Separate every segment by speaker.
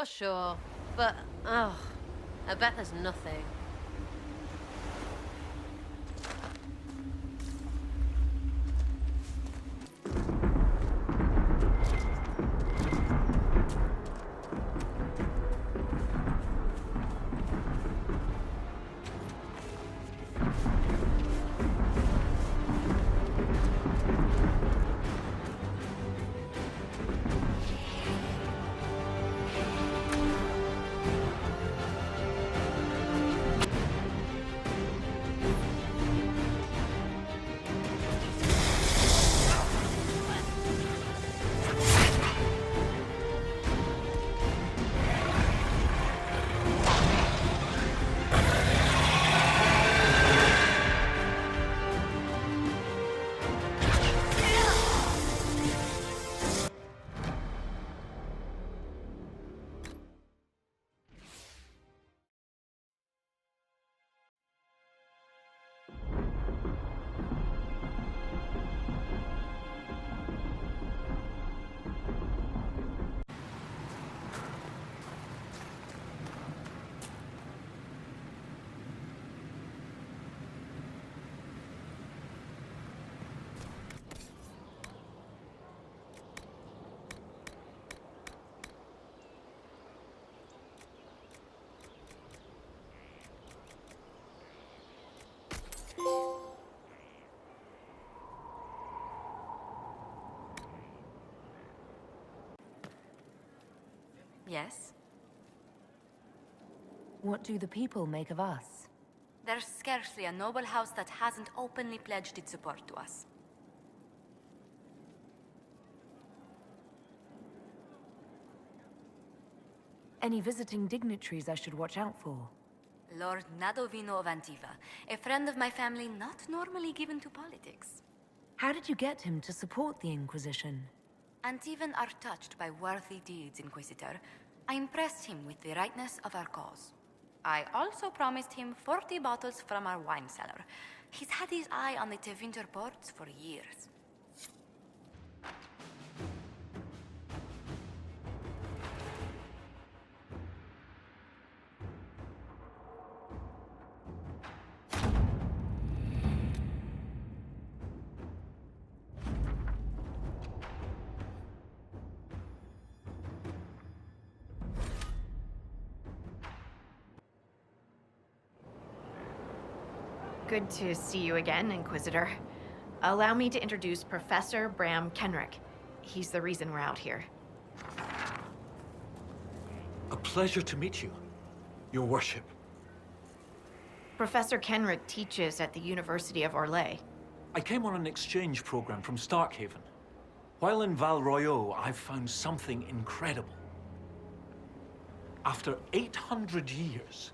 Speaker 1: For sure. But, oh, I bet there's nothing.
Speaker 2: Yes?
Speaker 3: What do the people make of us?
Speaker 2: There's scarcely a noble house that hasn't openly pledged its support to us.
Speaker 3: Any visiting dignitaries I should watch out for?
Speaker 2: Lord Nadovino of Antiva, a friend of my family not normally given to politics.
Speaker 3: How did you get him to support the Inquisition?
Speaker 2: Antivan are touched by worthy deeds, Inquisitor. I impressed him with the rightness of our cause. I also promised him 40 bottles from our wine cellar. He's had his eye on the Tevinter ports for years.
Speaker 4: Good to see you again, Inquisitor. Allow me to introduce Professor Bram Kenric. He's the reason we're out here.
Speaker 5: A pleasure to meet you, Your Worship.
Speaker 4: Professor Kenric teaches at the University of Orlais.
Speaker 5: I came on an exchange program from Starkhaven. While in Val Royeaux, I've found something incredible. After 800 years,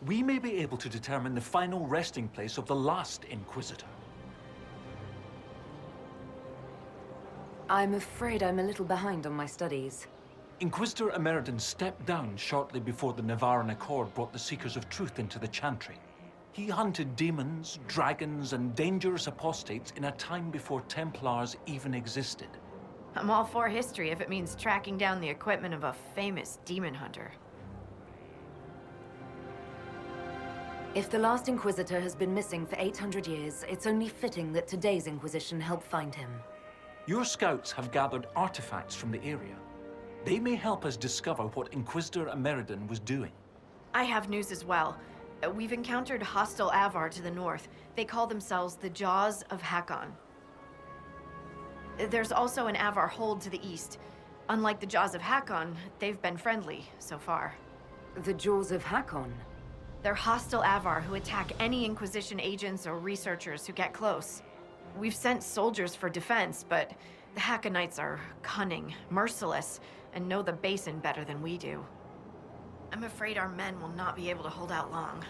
Speaker 5: we may be able to determine the final resting place of the last Inquisitor.
Speaker 3: I'm afraid I'm a little behind on my studies.
Speaker 5: Inquisitor Emeridon stepped down shortly before the Nevarran Accord brought the Seekers of Truth into the Chantry. He hunted demons, dragons, and dangerous apostates in a time before Templars even existed.
Speaker 4: I'm all for history if it means tracking down the equipment of a famous demon hunter.
Speaker 3: If the last Inquisitor has been missing for 800 years, it's only fitting that today's Inquisition help find him.
Speaker 5: Your scouts have gathered artifacts from the area. They may help us discover what Inquisitor Emeridon was doing.
Speaker 4: I have news as well. We've encountered hostile Avar to the north. They call themselves the Jaws of Hakon. There's also an Avar hold to the east. Unlike the Jaws of Hakon, they've been friendly so far.
Speaker 3: The Jaws of Hakon?
Speaker 4: They're hostile Avar who attack any Inquisition agents or researchers who get close. We've sent soldiers for defense, but the Hakkonetes are cunning, merciless, and know the basin better than we do. I'm afraid our men will not be able to hold out long.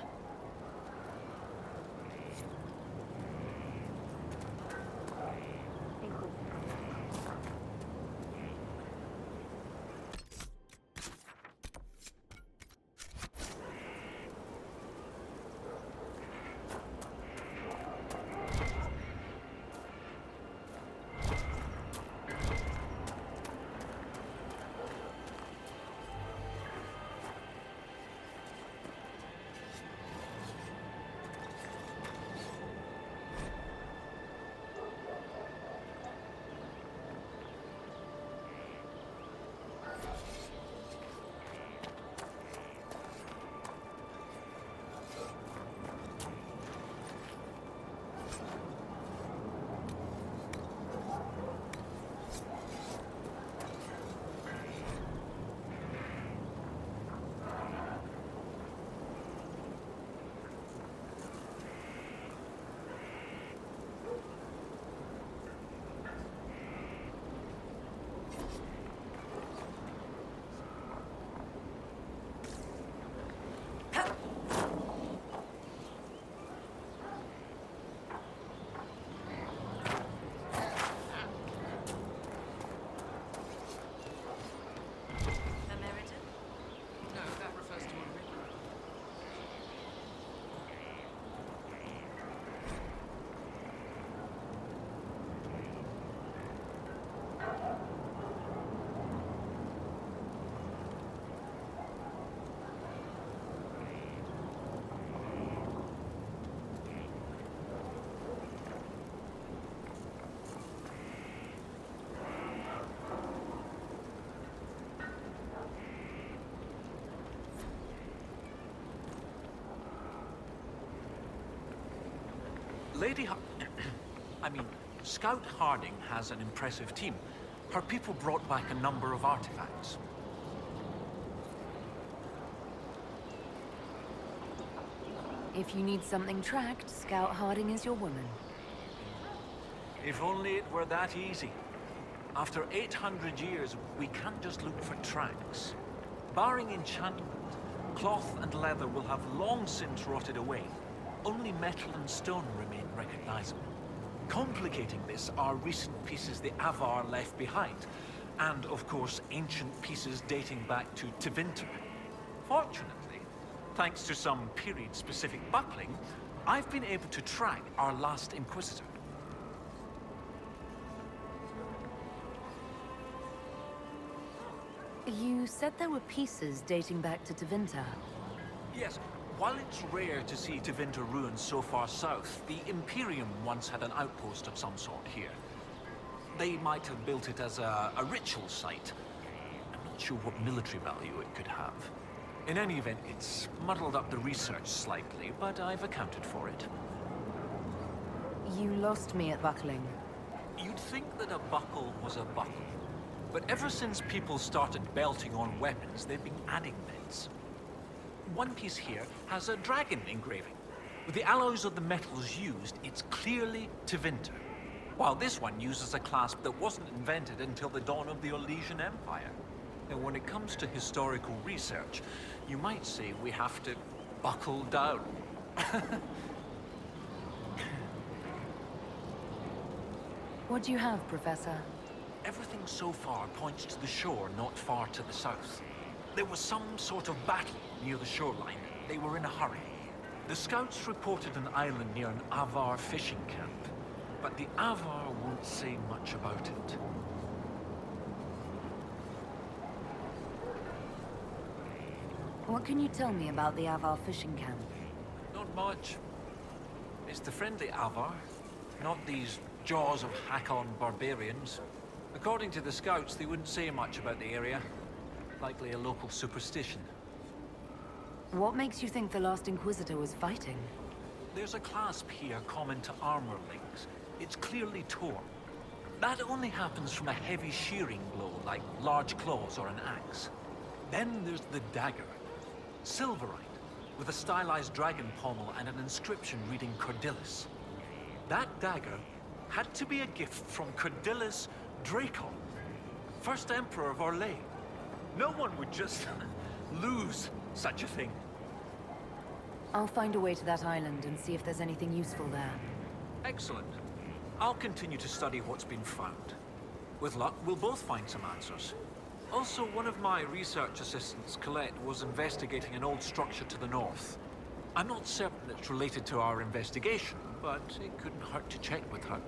Speaker 5: Lady I mean, Scout Harding has an impressive team. Her people brought back a number of artifacts.
Speaker 3: If you need something tracked, Scout Harding is your woman.
Speaker 5: If only it were that easy. After 800 years, we can't just look for tracks. Barring enchantment, cloth and leather will have long since rotted away. Only metal and stone remain recognizable. Complicating this are recent pieces the Avar left behind, and of course ancient pieces dating back to Tevinter. Fortunately, thanks to some period-specific buckling, I've been able to track our last Inquisitor.
Speaker 3: You said there were pieces dating back to Tevinter.
Speaker 5: Yes, while it's rare to see Tevinter ruins so far south, the Imperium once had an outpost of some sort here. They might have built it as a ritual site. I'm not sure what military value it could have. In any event, it's muddled up the research slightly, but I've accounted for it.
Speaker 3: You lost me at buckling.
Speaker 5: You'd think that a buckle was a buckle. But ever since people started belting on weapons, they've been adding bits. One piece here has a dragon engraving. With the alloys of the metals used, it's clearly Tevinter. While this one uses a clasp that wasn't invented until the dawn of the Elysian Empire. And when it comes to historical research, you might say we have to buckle down.
Speaker 3: What do you have, Professor?
Speaker 5: Everything so far points to the shore not far to the south. There was some sort of battle near the shoreline. They were in a hurry. The scouts reported an island near an Avar fishing camp, but the Avar won't say much about it.
Speaker 3: What can you tell me about the Avar fishing camp?
Speaker 5: Not much. It's the friendly Avar, not these jaws of Hakon barbarians. According to the scouts, they wouldn't say much about the area. Likely a local superstition.
Speaker 3: What makes you think the last Inquisitor was fighting?
Speaker 5: There's a clasp here common to armor links. It's clearly torn. That only happens from a heavy shearing blow, like large claws or an axe. Then there's the dagger. Silverite, with a stylized dragon pommel and an inscription reading Cordilis. That dagger had to be a gift from Cordilis Dracon, first Emperor of Orlais. No one would just lose such a thing.
Speaker 3: I'll find a way to that island and see if there's anything useful there.
Speaker 5: Excellent. I'll continue to study what's been found. With luck, we'll both find some answers. Also, one of my research assistants, Colette, was investigating an old structure to the north. I'm not certain it's related to our investigation, but it couldn't hurt to check with her.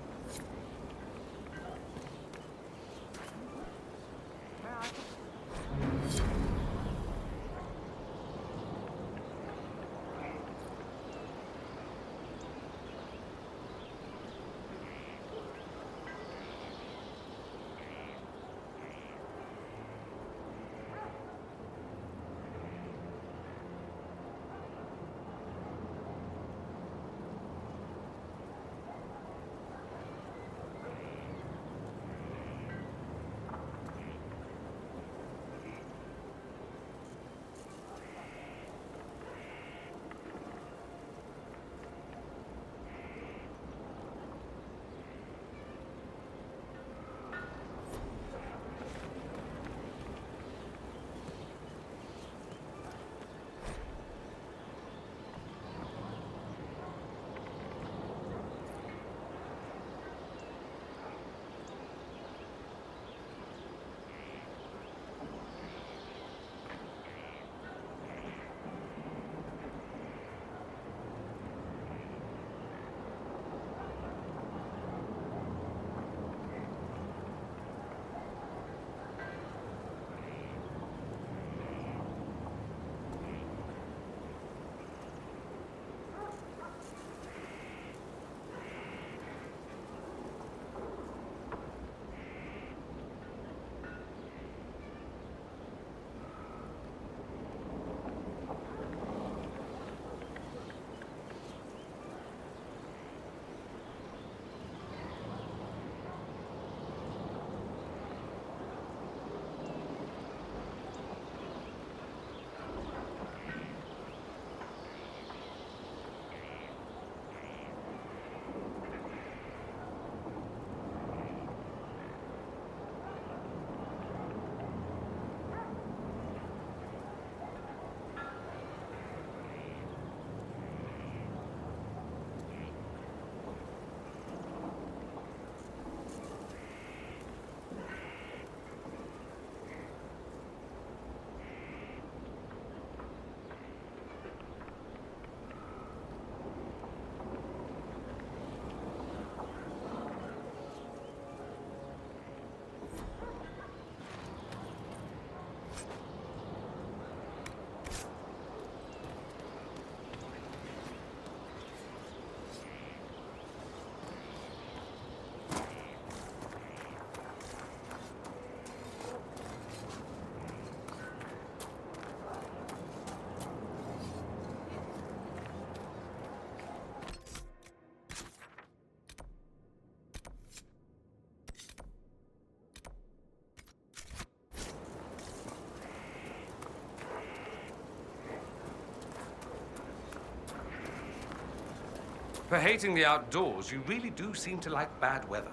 Speaker 6: For hating the outdoors, you really do seem to like bad weather.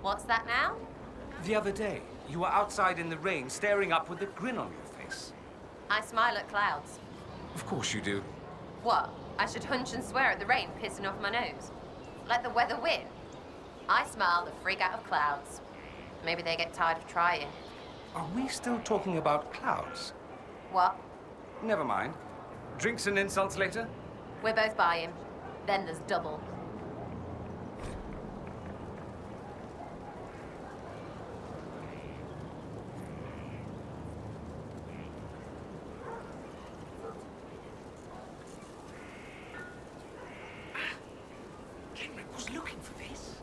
Speaker 1: What's that now?
Speaker 6: The other day, you were outside in the rain, staring up with a grin on your face.
Speaker 1: I smile at clouds.
Speaker 6: Of course you do.
Speaker 1: What? I should hunch and swear at the rain pissing off my nose? Let the weather win. I smile the freak out of clouds. Maybe they get tired of trying.
Speaker 6: Are we still talking about clouds?
Speaker 1: What?
Speaker 6: Never mind. Drinks and insults later?
Speaker 1: We're both buying. Then there's double.
Speaker 6: Kenric was looking for this.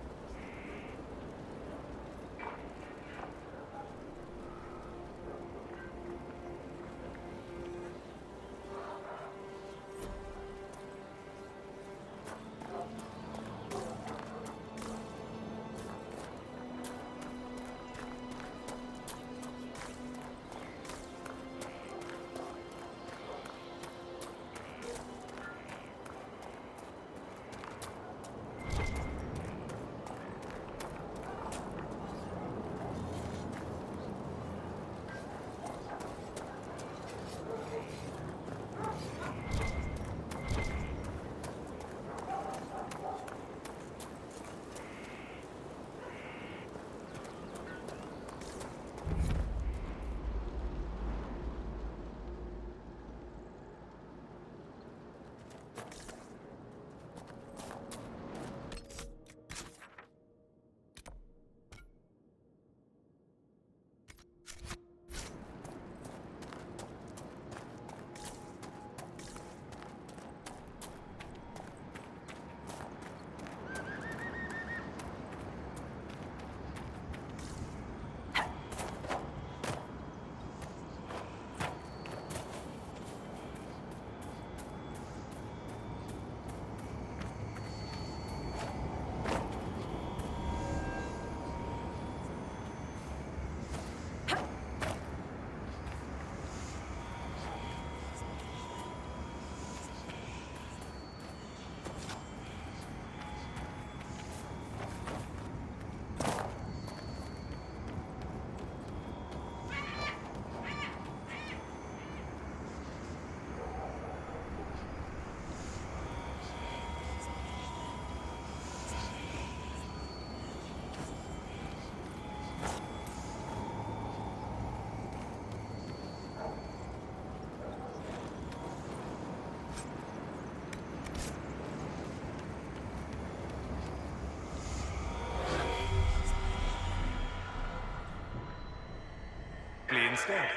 Speaker 7: Instead.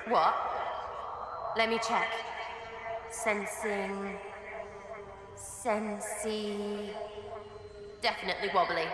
Speaker 1: What? Let me check. Sensing... Sensey... Definitely wobbly.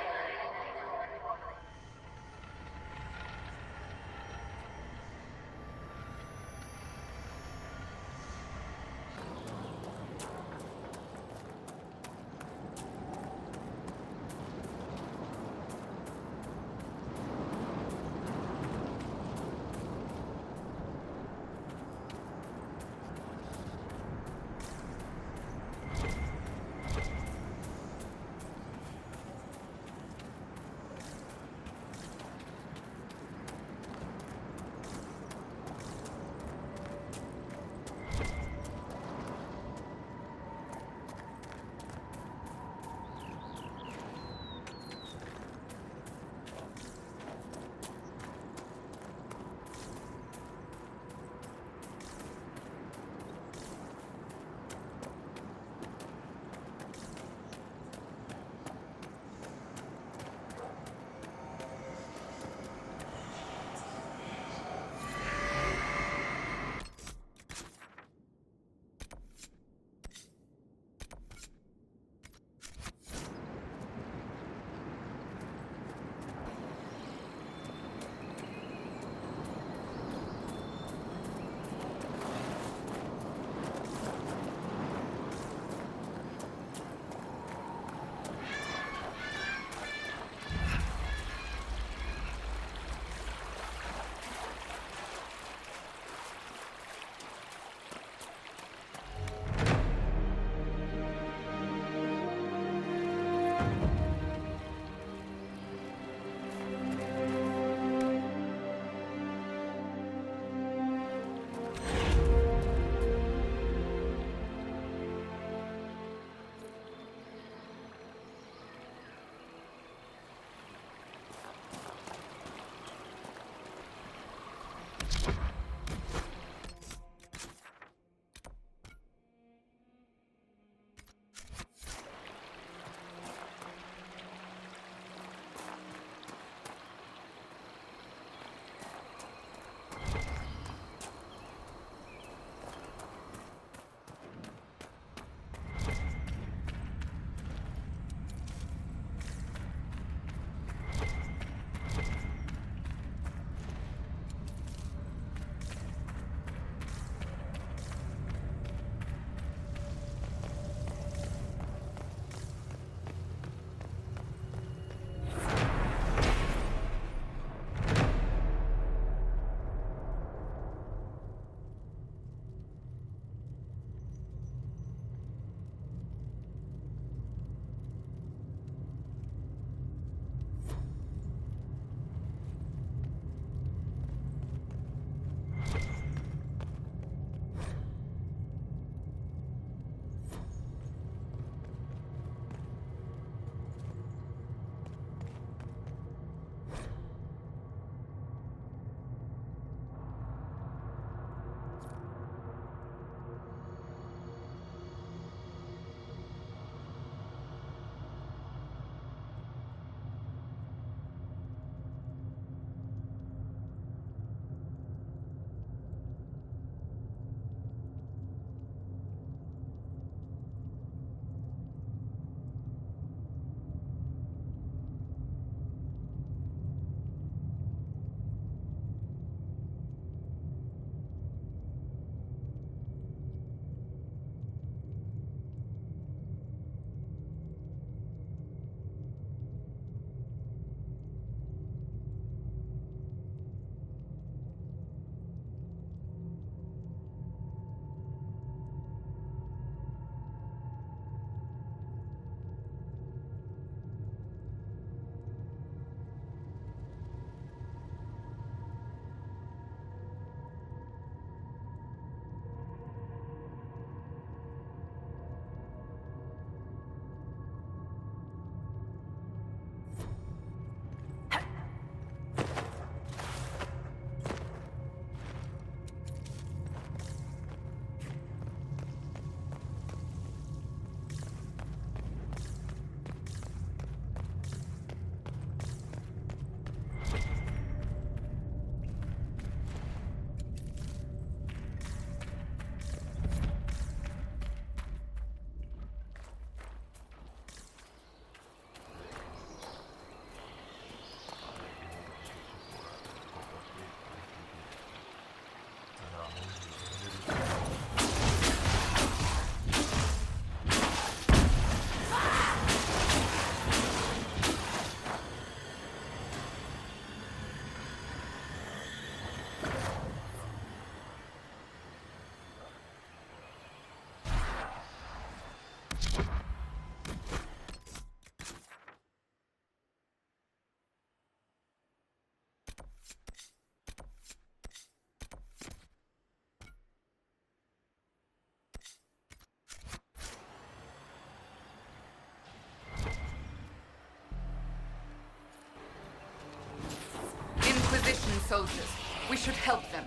Speaker 7: soldiers. We should help them.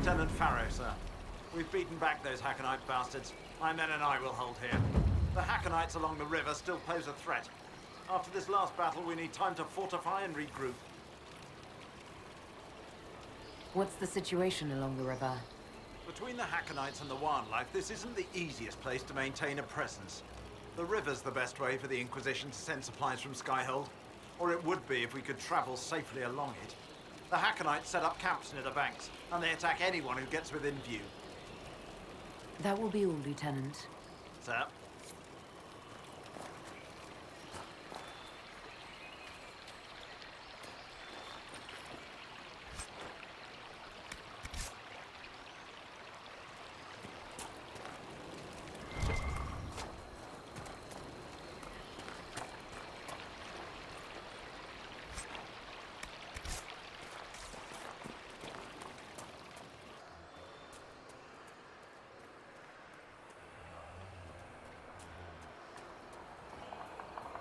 Speaker 8: Lieutenant Farrow, sir. We've beaten back those Hakkonite bastards. My men and I will hold here. The Hakkonites along the river still pose a threat. After this last battle, we need time to fortify and regroup.
Speaker 3: What's the situation along the river?
Speaker 8: Between the Hakkonites and the wildlife, this isn't the easiest place to maintain a presence. The river's the best way for the Inquisition to send supplies from Skyhold. Or it would be if we could travel safely along it. The Hakkonites set up camps near the banks, and they attack anyone who gets within view.
Speaker 3: That will be all, Lieutenant.
Speaker 8: Sir?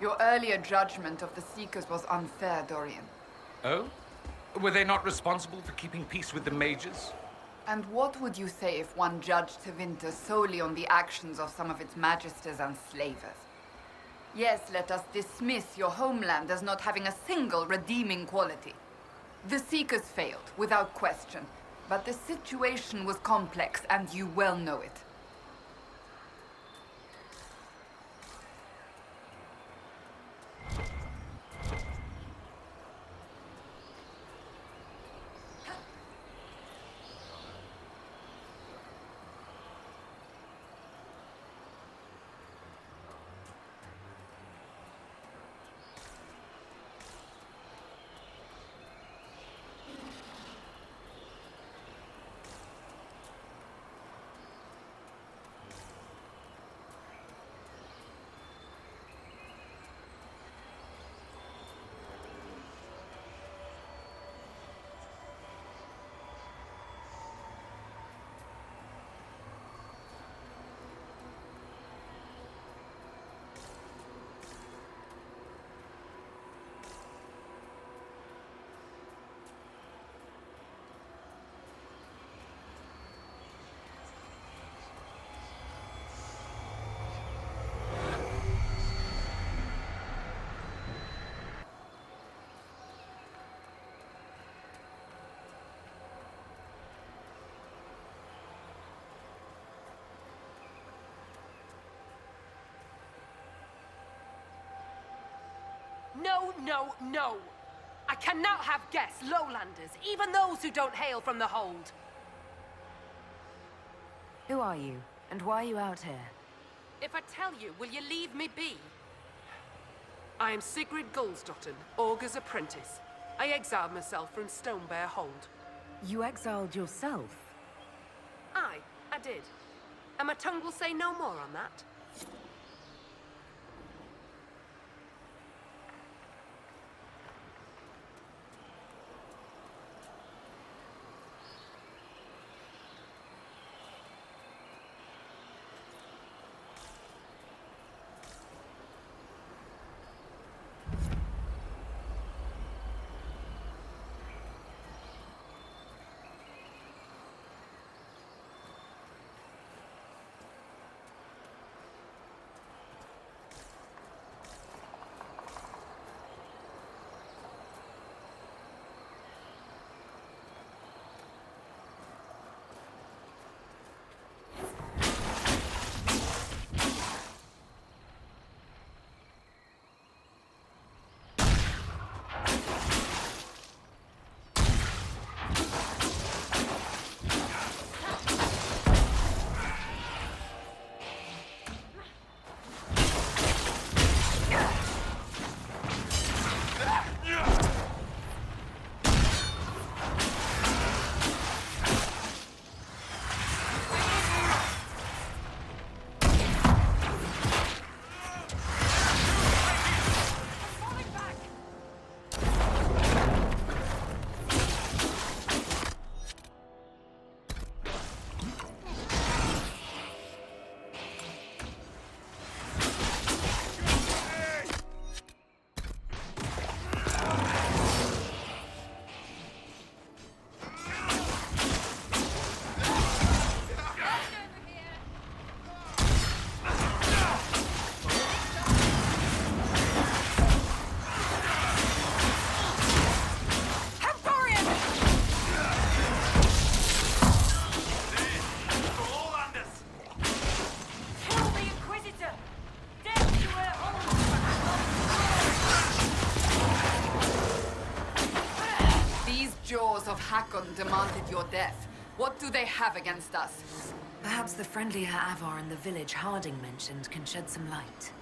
Speaker 7: Your earlier judgment of the Seekers was unfair, Dorian.
Speaker 6: Oh? Were they not responsible for keeping peace with the mages?
Speaker 7: And what would you say if one judged Tevinter solely on the actions of some of its magisters and slavers? Yes, let us dismiss your homeland as not having a single redeeming quality. The Seekers failed, without question. But the situation was complex, and you well know it.
Speaker 9: No, no, no! I cannot have guests, lowlanders, even those who don't hail from the hold.
Speaker 3: Who are you? And why are you out here?
Speaker 9: If I tell you, will you leave me be? I am Sigrid Gulsdotten, Augur's apprentice. I exiled myself from Stonebear Hold.
Speaker 3: You exiled yourself?
Speaker 9: Aye, I did. And my tongue will say no more on that.
Speaker 7: demanded your death. What do they have against us?
Speaker 3: Perhaps the friendlier Avar in the village Harding mentioned can shed some light.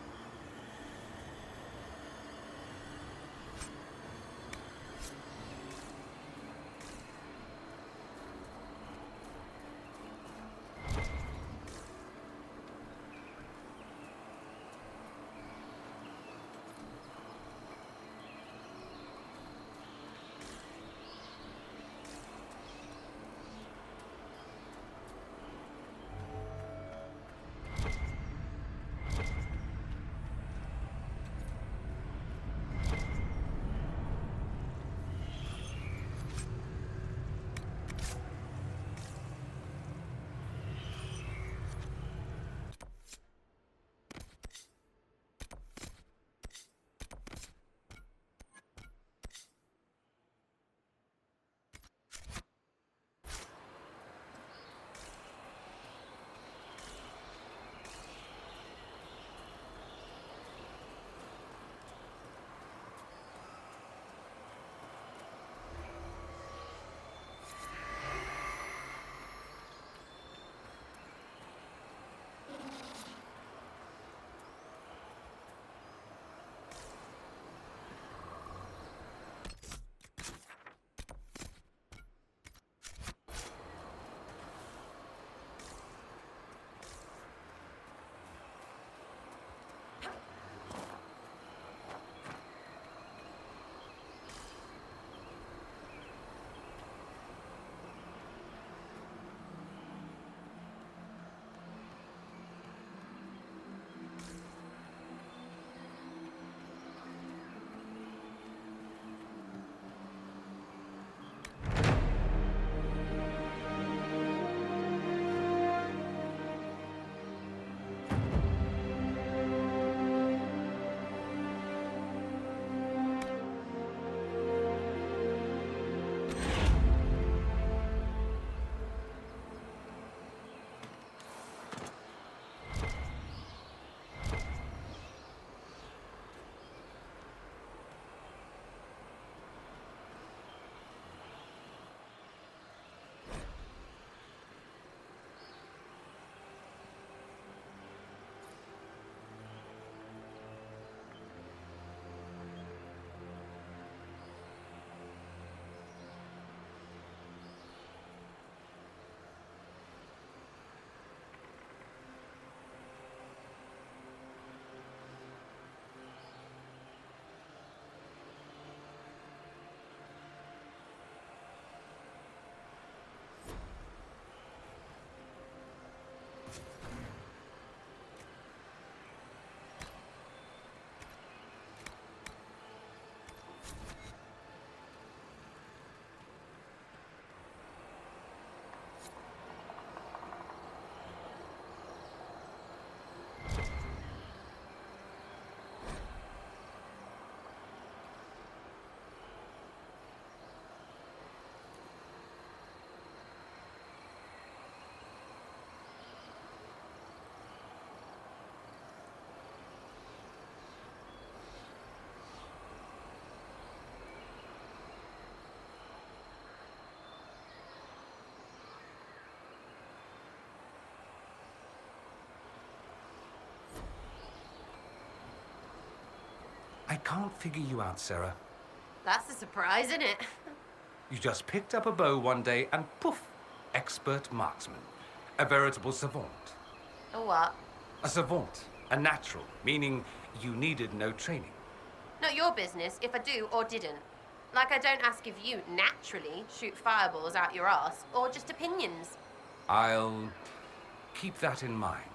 Speaker 6: I can't figure you out, Sarah.
Speaker 1: That's a surprise, isn't it?
Speaker 6: You just picked up a bow one day and poof, expert marksman. A veritable savant.
Speaker 1: A what?
Speaker 6: A savant. A natural, meaning you needed no training.
Speaker 1: Not your business if I do or didn't. Like I don't ask if you naturally shoot fireballs out your arse or just opinions.
Speaker 6: I'll keep that in mind.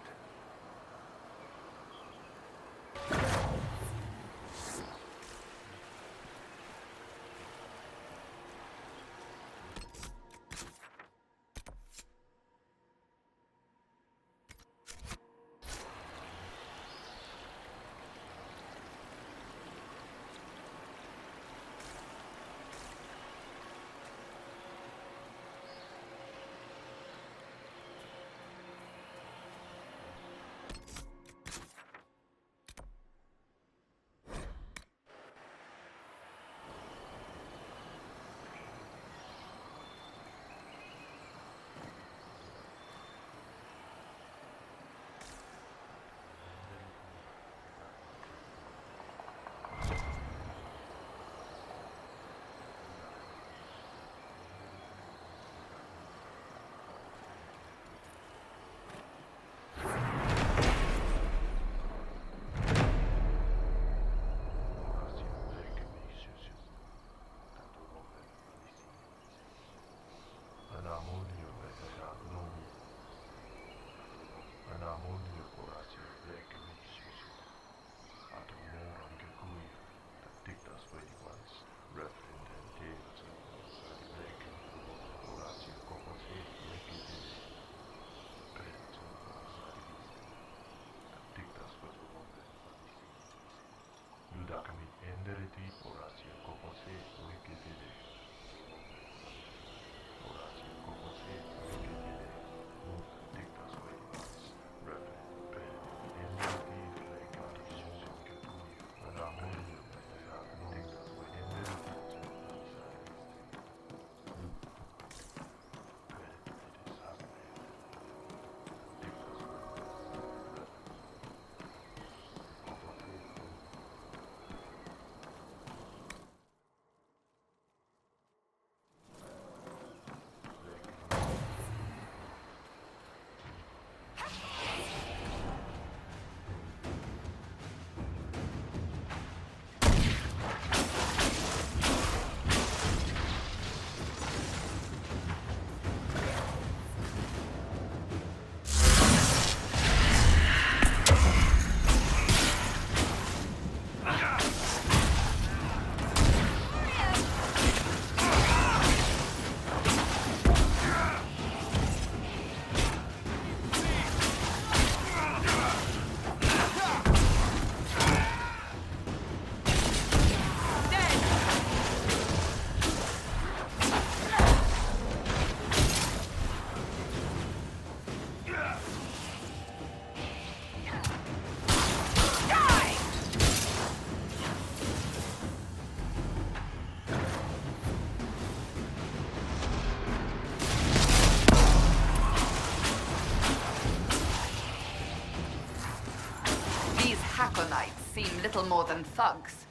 Speaker 7: Hakkonetes seem little more than thugs.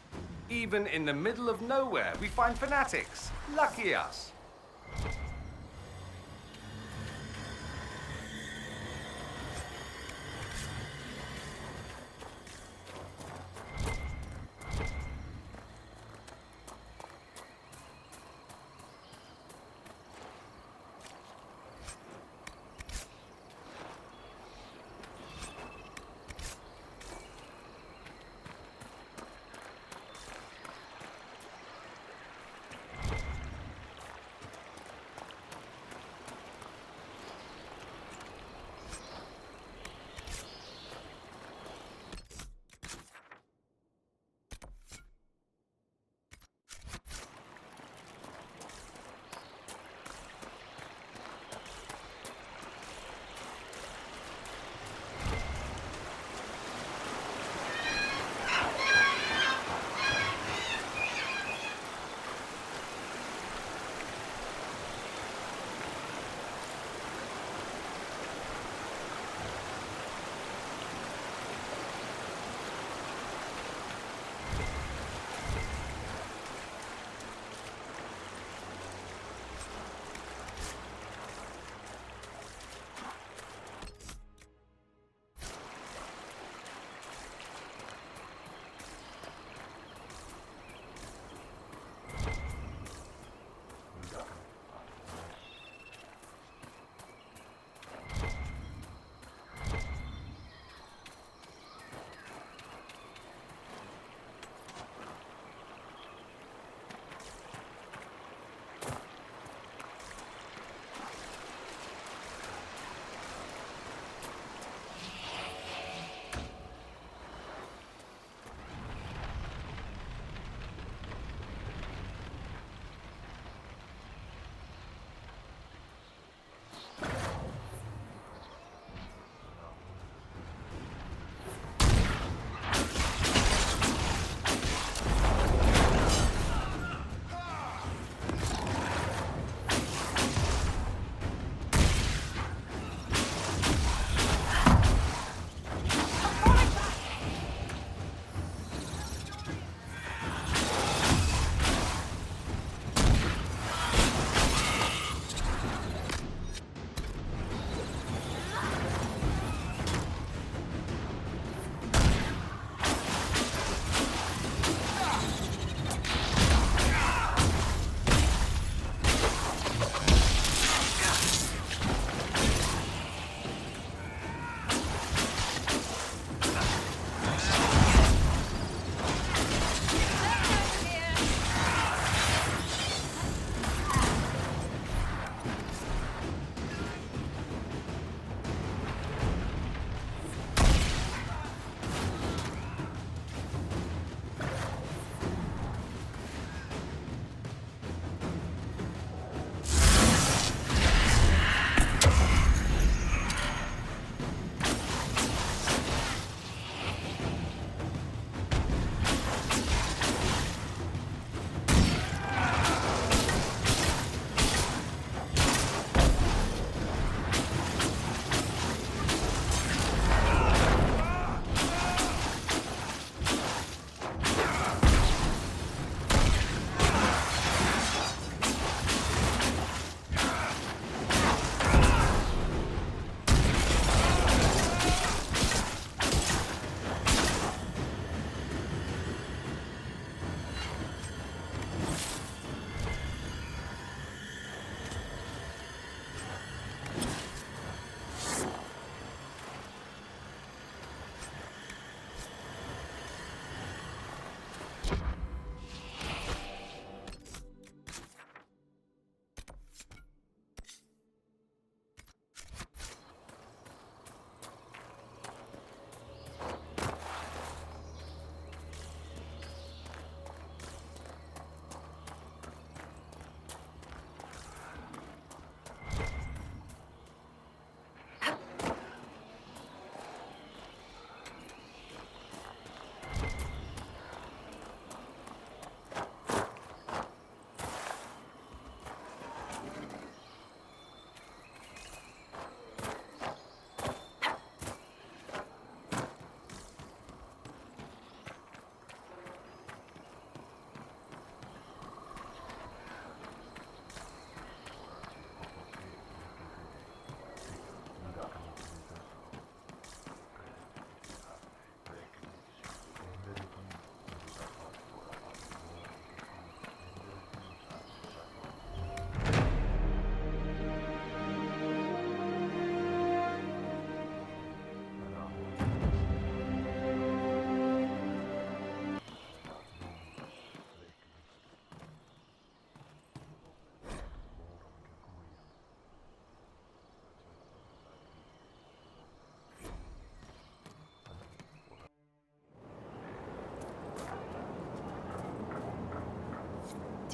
Speaker 6: Even in the middle of nowhere, we find fanatics. Lucky us.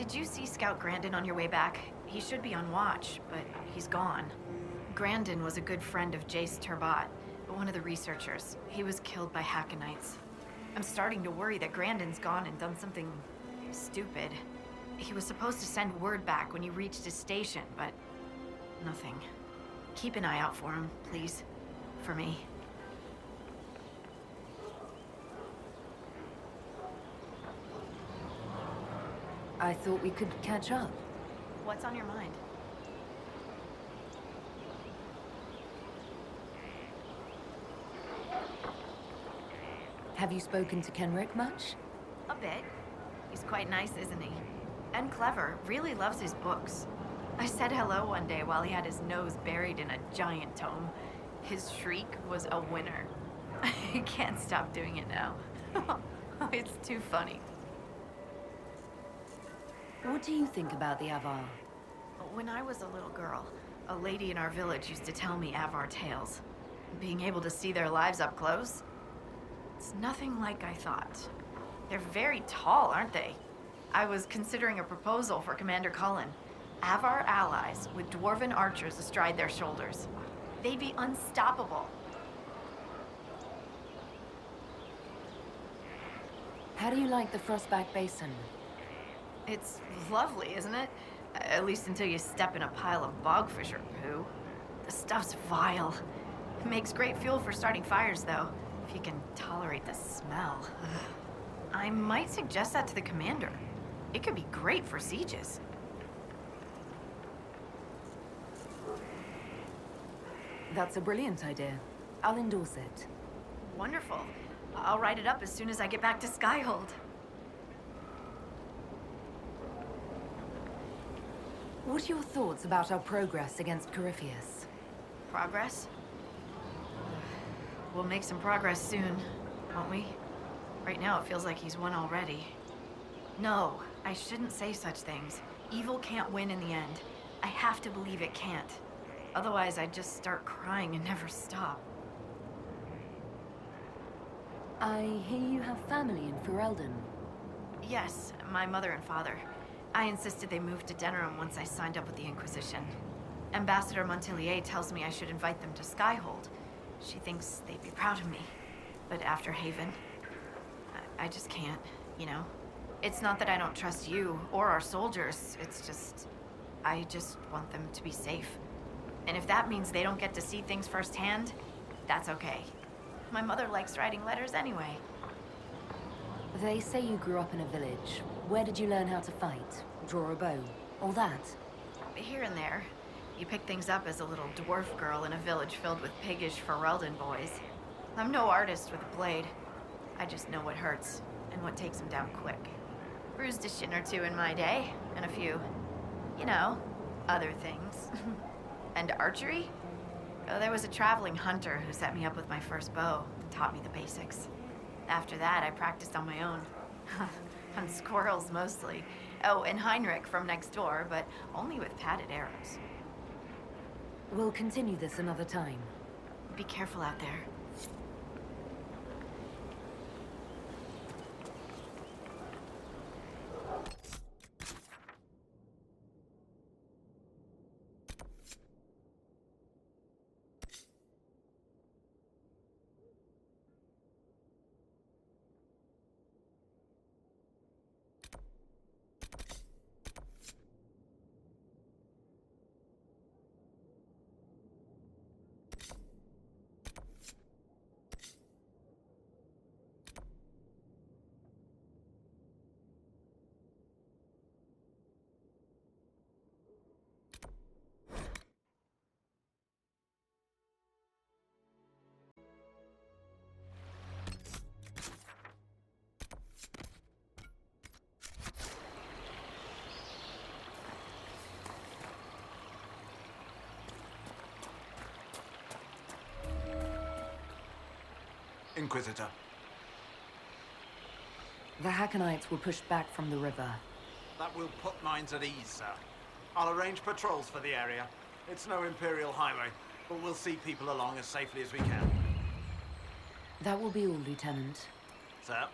Speaker 4: Did you see Scout Grandin on your way back? He should be on watch, but he's gone. Grandin was a good friend of Jace Turbat, one of the researchers. He was killed by Hakkonetes. I'm starting to worry that Grandin's gone and done something stupid. He was supposed to send word back when he reached his station, but nothing. Keep an eye out for him, please. For me.
Speaker 3: I thought we could catch up.
Speaker 4: What's on your mind?
Speaker 3: Have you spoken to Kenric much?
Speaker 4: A bit. He's quite nice, isn't he? And clever. Really loves his books. I said hello one day while he had his nose buried in a giant tome. His shriek was a winner. I can't stop doing it now. It's too funny.
Speaker 3: What do you think about the Avar?
Speaker 4: When I was a little girl, a lady in our village used to tell me Avar tales. Being able to see their lives up close, it's nothing like I thought. They're very tall, aren't they? I was considering a proposal for Commander Cullen. Avar allies with dwarven archers astride their shoulders. They'd be unstoppable.
Speaker 3: How do you like the Frostback Basin?
Speaker 4: It's lovely, isn't it? At least until you step in a pile of bogfisher poo. The stuff's vile. It makes great fuel for starting fires, though, if you can tolerate the smell. I might suggest that to the commander. It could be great for sieges.
Speaker 3: That's a brilliant idea. I'll endorse it.
Speaker 4: Wonderful. I'll write it up as soon as I get back to Skyhold.
Speaker 3: What are your thoughts about our progress against Corypheus?
Speaker 4: Progress? We'll make some progress soon, won't we? Right now it feels like he's won already. No, I shouldn't say such things. Evil can't win in the end. I have to believe it can't. Otherwise I'd just start crying and never stop.
Speaker 3: I hear you have family in Ferelden.
Speaker 4: Yes, my mother and father. I insisted they move to Denerim once I signed up with the Inquisition. Ambassador Montilier tells me I should invite them to Skyhold. She thinks they'd be proud of me. But after Haven, I just can't, you know? It's not that I don't trust you or our soldiers, it's just... I just want them to be safe. And if that means they don't get to see things firsthand, that's okay. My mother likes writing letters anyway.
Speaker 3: They say you grew up in a village. Where did you learn how to fight? Draw a bow? All that?
Speaker 4: Here and there. You pick things up as a little dwarf girl in a village filled with piggish Ferelden boys. I'm no artist with a blade. I just know what hurts, and what takes them down quick. Bruised a shin or two in my day, and a few, you know, other things. And archery? Oh, there was a traveling hunter who set me up with my first bow and taught me the basics. After that, I practiced on my own. On squirrels, mostly. Oh, and Heinrich from next door, but only with padded arrows.
Speaker 3: We'll continue this another time.
Speaker 4: Be careful out there.
Speaker 8: Inquisitor.
Speaker 3: The Hakkonetes were pushed back from the river.
Speaker 8: That will put minds at ease, sir. I'll arrange patrols for the area. It's no Imperial highway, but we'll see people along as safely as we can.
Speaker 3: That will be all, Lieutenant.
Speaker 8: Sir?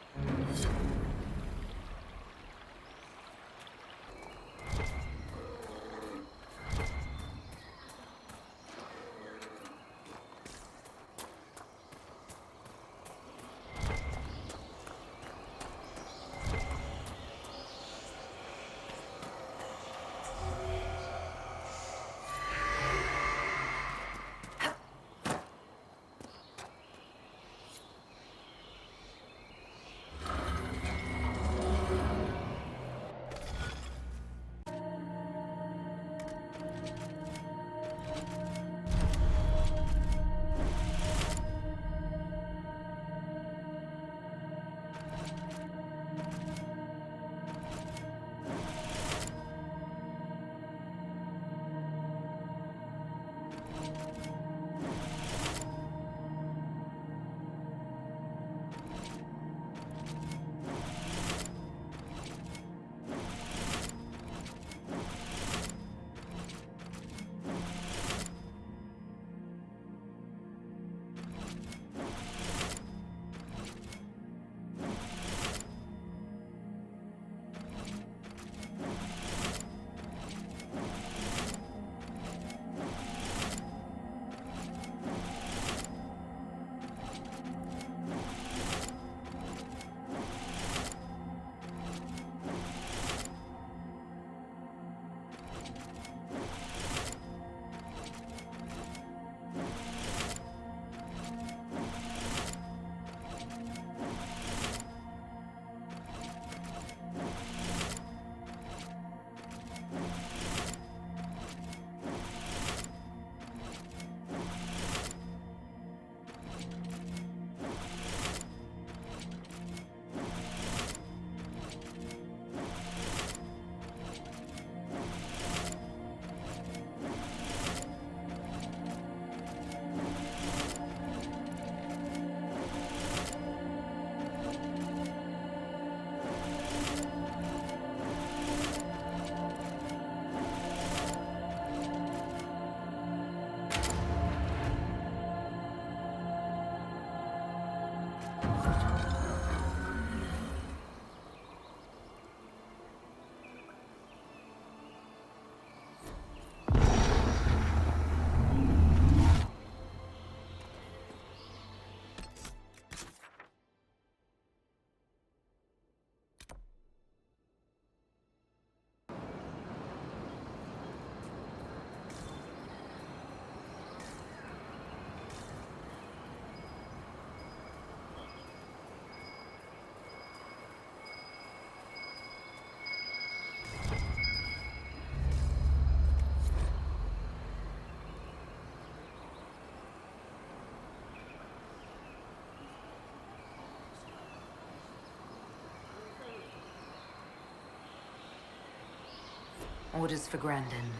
Speaker 3: orders for Grandin.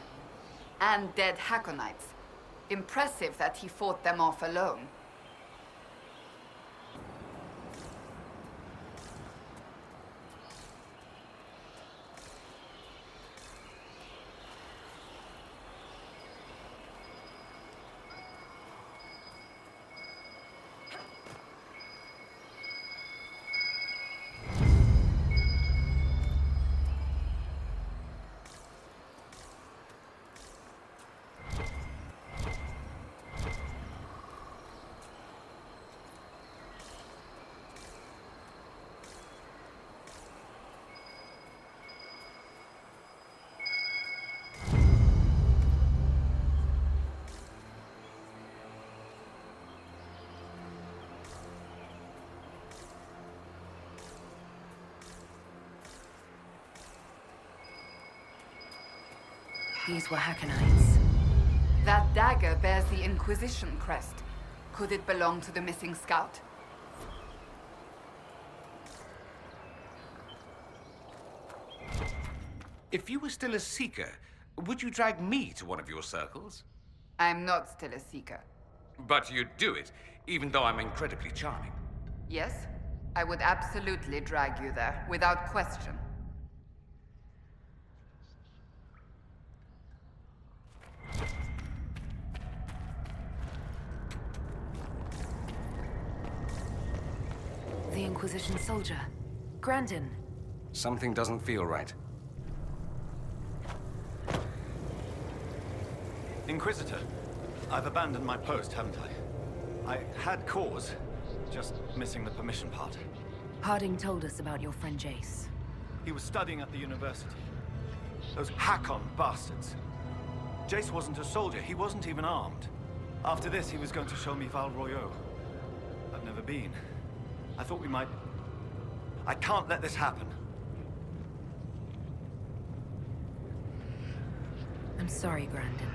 Speaker 7: And dead Hakkonetes. Impressive that he fought them off alone.
Speaker 3: These were Hakkonetes.
Speaker 7: That dagger bears the Inquisition crest. Could it belong to the missing scout?
Speaker 6: If you were still a seeker, would you drag me to one of your circles?
Speaker 7: I'm not still a seeker.
Speaker 6: But you'd do it, even though I'm incredibly charming.
Speaker 7: Yes, I would absolutely drag you there, without question.
Speaker 3: The Inquisition soldier. Grandin.
Speaker 6: Something doesn't feel right.
Speaker 10: Inquisitor, I've abandoned my post, haven't I? I had cause, just missing the permission part.
Speaker 3: Harding told us about your friend Jace.
Speaker 10: He was studying at the university. Those Hakon bastards. Jace wasn't a soldier, he wasn't even armed. After this, he was going to show me Val Royeaux. I've never been. I thought we might... I can't let this happen.
Speaker 3: I'm sorry, Grandin.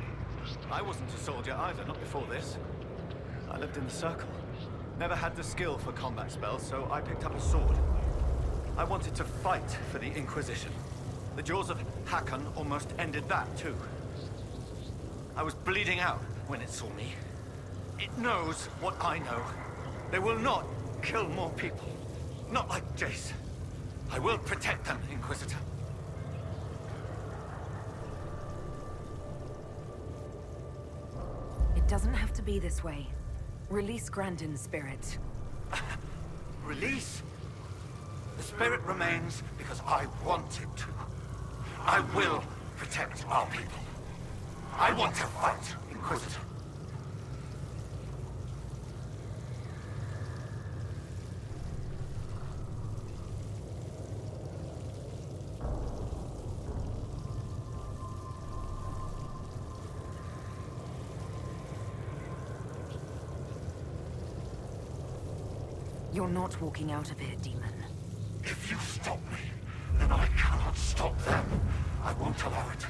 Speaker 10: I wasn't a soldier either, not before this. I lived in the Circle. Never had the skill for combat spells, so I picked up a sword. I wanted to fight for the Inquisition. The jaws of Hakon almost ended that, too. I was bleeding out when it saw me. It knows what I know. They will not kill more people. Not like Jace. I will protect them, Inquisitor.
Speaker 3: It doesn't have to be this way. Release Grandin's spirit.
Speaker 10: Release? The spirit remains because I want it to. I will protect our people. I want to fight, Inquisitor.
Speaker 3: You're not walking out of here, demon.
Speaker 10: If you stop me, then I cannot stop them. I won't allow it.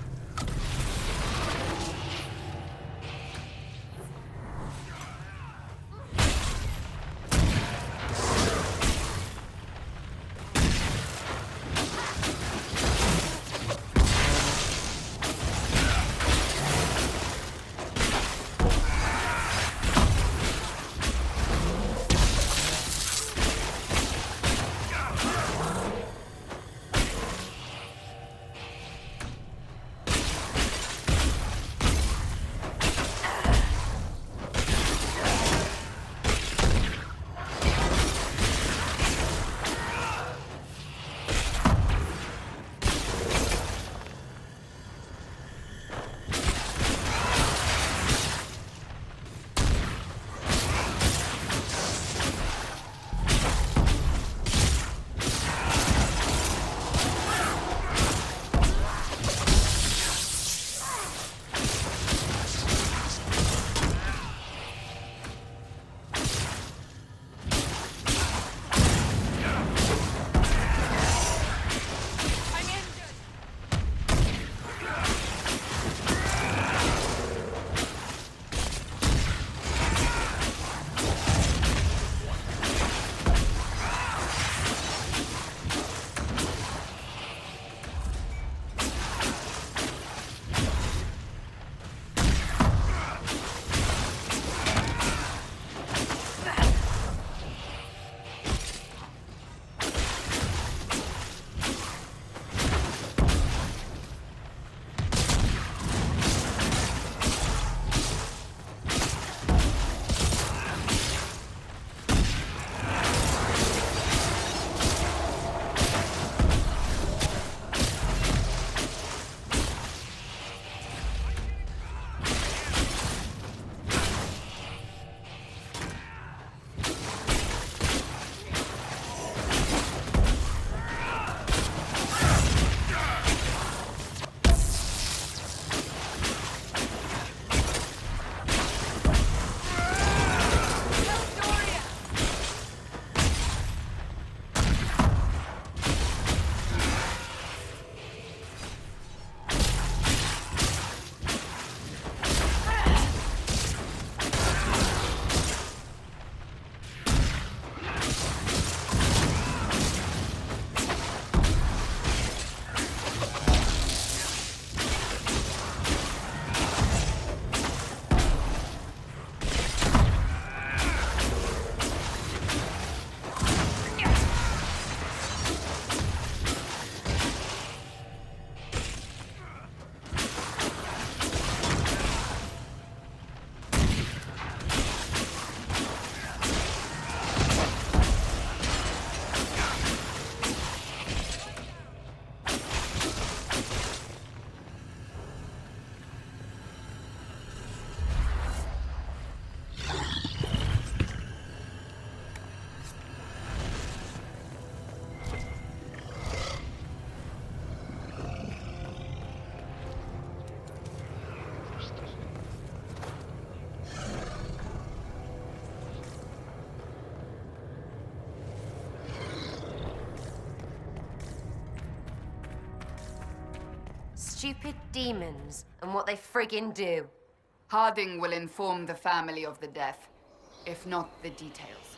Speaker 1: stupid demons and what they friggin' do.
Speaker 7: Harding will inform the family of the death, if not the details.